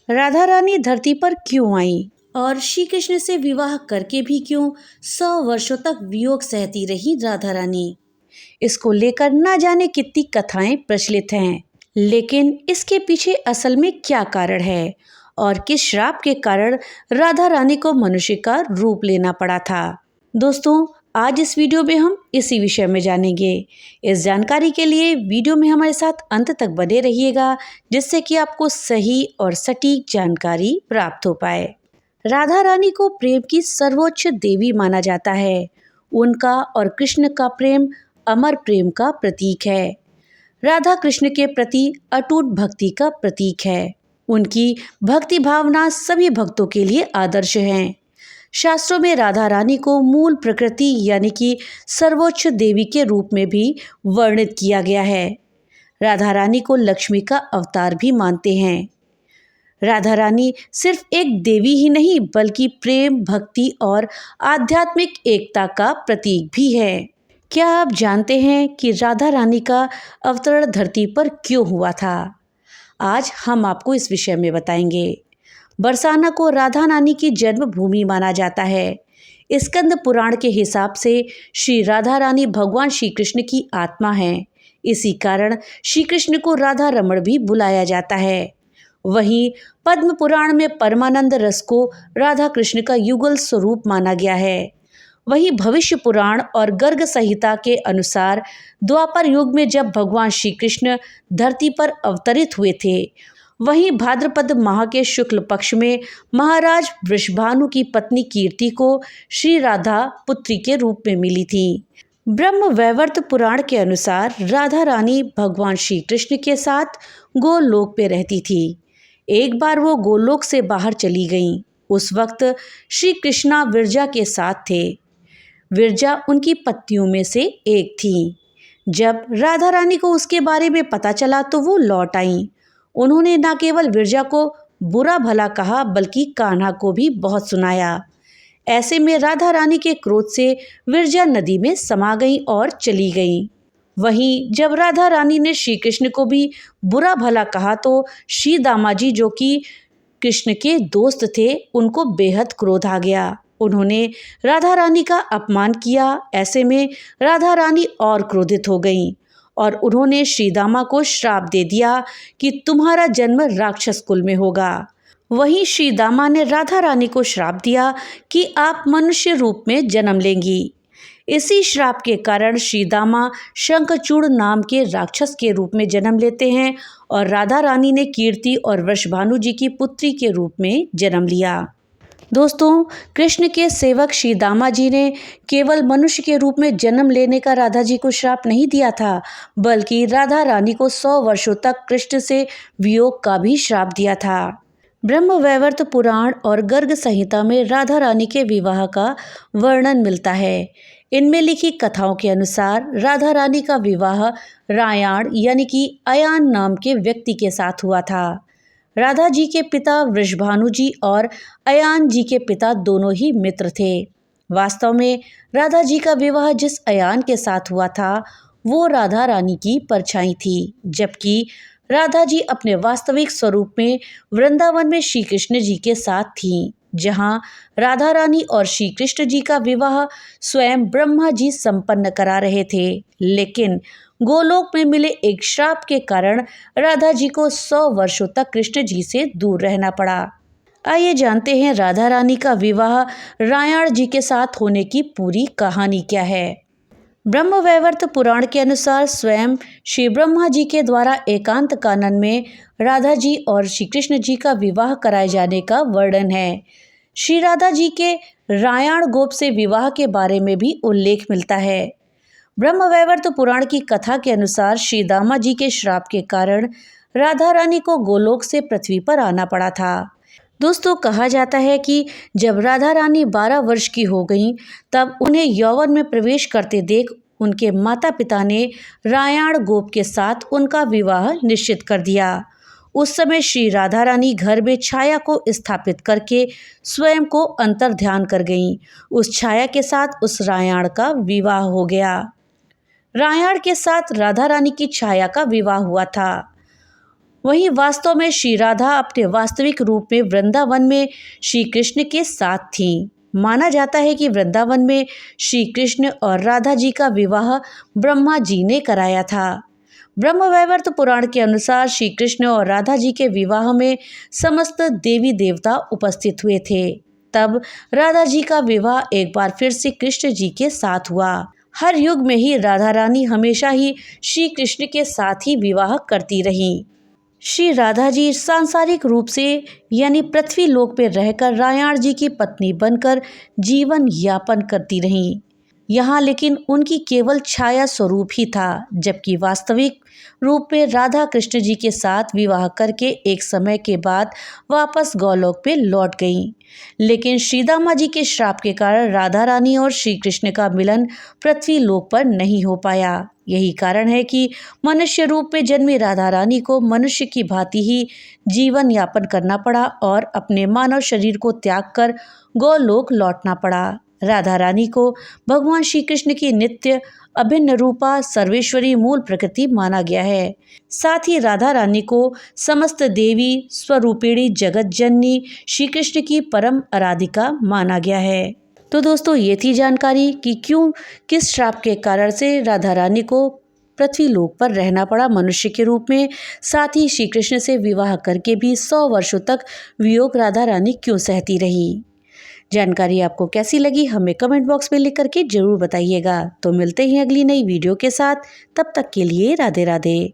राधा रानी धरती पर क्यों आई और श्री कृष्ण से विवाह करके भी क्यों 100 वर्षों तक वियोग सहती रही राधा रानी। इसको लेकर ना जाने कितनी कथाएं प्रचलित हैं, लेकिन इसके पीछे असल में क्या कारण है और किस श्राप के कारण राधा रानी को मनुष्य का रूप लेना पड़ा था। दोस्तों, आज इस वीडियो में हम इसी विषय में जानेंगे। इस जानकारी के लिए वीडियो में हमारे साथ अंत तक बने रहिएगा, जिससे कि आपको सही और सटीक जानकारी प्राप्त हो पाए। राधा रानी को प्रेम की सर्वोच्च देवी माना जाता है। उनका और कृष्ण का प्रेम अमर प्रेम का प्रतीक है। राधा कृष्ण के प्रति अटूट भक्ति का प्रतीक है। उनकी भक्ति भावना सभी भक्तों के लिए आदर्श है। शास्त्रों में राधा रानी को मूल प्रकृति यानी कि सर्वोच्च देवी के रूप में भी वर्णित किया गया है। राधा रानी को लक्ष्मी का अवतार भी मानते हैं। राधा रानी सिर्फ एक देवी ही नहीं, बल्कि प्रेम, भक्ति और आध्यात्मिक एकता का प्रतीक भी है। क्या आप जानते हैं कि राधा रानी का अवतरण धरती पर क्यों हुआ था? आज हम आपको इस विषय में बताएंगे। बरसाना को राधा रानी की जन्मभूमि माना जाता है। स्कंद पुराण के हिसाब से श्री राधा रानी भगवान श्री कृष्ण की आत्मा है। इसी कारण श्री कृष्ण को राधा रमण भी बुलाया जाता है। वहीं पद्म पुराण में परमानंद रस को राधा कृष्ण का युगल स्वरूप माना गया है। वहीं भविष्य पुराण और गर्ग संहिता के अनुसार द्वापर युग में जब भगवान श्री कृष्ण धरती पर अवतरित हुए थे, वहीं भाद्रपद माह के शुक्ल पक्ष में महाराज वृषभानु की पत्नी कीर्ति को श्री राधा पुत्री के रूप में मिली थी। ब्रह्म वैवर्त पुराण के अनुसार राधा रानी भगवान श्री कृष्ण के साथ गोलोक पे रहती थी। एक बार वो गोलोक से बाहर चली गईं। उस वक्त श्री कृष्णा विरजा के साथ थे। विरजा उनकी पत्नियों में से एक थी। जब राधा रानी को उसके बारे में पता चला तो वो लौट आईं। उन्होंने न केवल विरजा को बुरा भला कहा, बल्कि कान्हा को भी बहुत सुनाया। ऐसे में राधा रानी के क्रोध से विरजा नदी में समा गई और चली गई। वहीं जब राधा रानी ने श्री कृष्ण को भी बुरा भला कहा तो श्री दामाजी, जो कि कृष्ण के दोस्त थे, उनको बेहद क्रोध आ गया। उन्होंने राधा रानी का अपमान किया। ऐसे में राधा रानी और क्रोधित हो गईं और उन्होंने श्री दामा को श्राप दे दिया कि तुम्हारा जन्म राक्षस कुल में होगा। वहीं श्री दामा ने राधा रानी को श्राप दिया कि आप मनुष्य रूप में जन्म लेंगी। इसी श्राप के कारण श्री दामा शंखचूड़ नाम के राक्षस के रूप में जन्म लेते हैं और राधा रानी ने कीर्ति और वृषभानु जी की पुत्री के रूप में जन्म लिया। दोस्तों, कृष्ण के सेवक श्री दामा जी ने केवल मनुष्य के रूप में जन्म लेने का राधा जी को श्राप नहीं दिया था, बल्कि राधा रानी को 100 वर्षों तक कृष्ण से वियोग का भी श्राप दिया था। ब्रह्म वैवर्त पुराण और गर्ग संहिता में राधा रानी के विवाह का वर्णन मिलता है। इनमें लिखी कथाओं के अनुसार राधा रानी का विवाह रायाण यानी कि अयान नाम के व्यक्ति के साथ हुआ था। राधा जी के पिता वृषभानु जी और अयान जी के पिता दोनों ही मित्र थे। वास्तव में राधा जी का विवाह जिस अयान के साथ हुआ था वो राधा रानी की परछाई थी, जबकि राधा जी अपने वास्तविक स्वरूप में वृंदावन में श्री कृष्ण जी के साथ थीं, जहां राधा रानी और श्री कृष्ण जी का विवाह स्वयं ब्रह्मा जी संपन्न करा रहे थे। लेकिन गोलोक में मिले एक श्राप के कारण राधा जी को 100 वर्षों तक कृष्ण जी से दूर रहना पड़ा। आइए जानते हैं राधा रानी का विवाह रायाण जी के साथ होने की पूरी कहानी क्या है। ब्रह्म वैवर्त पुराण के अनुसार स्वयं श्री ब्रह्मा जी के द्वारा एकांत कानन में राधा जी और श्री कृष्ण जी का विवाह कराए जाने का वर्णन है। श्री राधा जी के रायाण गोप से विवाह के बारे में भी उल्लेख मिलता है। ब्रह्म वैवर्त पुराण की कथा के अनुसार श्री दामा जी के श्राप के कारण राधा रानी को गोलोक से पृथ्वी पर आना पड़ा था। दोस्तों, कहा जाता है कि जब राधा रानी 12 वर्ष की हो गईं, तब उन्हें यौवन में प्रवेश करते देख उनके माता पिता ने रायाण गोप के साथ उनका विवाह निश्चित कर दिया। उस समय श्री राधा रानी घर में छाया को स्थापित करके स्वयं को अंतर ध्यान कर गईं। उस छाया के साथ उस रायाण का विवाह हो गया। रायाण के साथ राधा रानी की छाया का विवाह हुआ था। वहीं वास्तव में श्री राधा अपने वास्तविक रूप में वृंदावन में श्री कृष्ण के साथ थीं। माना जाता है कि वृंदावन में श्री कृष्ण और राधा जी का विवाह ब्रह्मा जी ने कराया था। ब्रह्मवैवर्त पुराण के अनुसार श्री कृष्ण और राधा जी के विवाह में समस्त देवी देवता उपस्थित हुए थे। तब राधा जी का विवाह एक बार फिर से कृष्ण जी के साथ हुआ। हर युग में ही राधा रानी हमेशा ही श्री कृष्ण के साथ ही विवाह करती रहीं। श्री राधा जी सांसारिक रूप से यानी पृथ्वी लोक में रहकर रायाण जी की पत्नी बनकर जीवन यापन करती रहीं। यहाँ लेकिन उनकी केवल छाया स्वरूप ही था, जबकि वास्तविक रूप में राधा कृष्ण जी के साथ विवाह करके एक समय के बाद वापस गौलोक पे लौट गईं। लेकिन श्रीदामा जी के श्राप के कारण राधा रानी और श्री कृष्ण का मिलन पृथ्वी लोक पर नहीं हो पाया। यही कारण है कि मनुष्य रूप में जन्मी राधा रानी को मनुष्य की भांति ही जीवन यापन करना पड़ा और अपने मानव शरीर को त्याग कर गौलोक लौटना पड़ा। राधा रानी को भगवान श्री कृष्ण की नित्य अभिन्न रूपा सर्वेश्वरी मूल प्रकृति माना गया है। साथ ही राधा रानी को समस्त देवी स्वरूपिणी जगत जननी श्री कृष्ण की परम आराधिका माना गया है। तो दोस्तों, ये थी जानकारी कि क्यों किस श्राप के कारण से राधा रानी को पृथ्वी लोक पर रहना पड़ा मनुष्य के रूप में। साथ ही श्री कृष्ण से विवाह करके भी 100 वर्षों तक वियोग राधा रानी क्यों सहती रही। जानकारी आपको कैसी लगी हमें कमेंट बॉक्स में लिख करके जरूर बताइएगा। तो मिलते हैं अगली नई वीडियो के साथ, तब तक के लिए राधे राधे।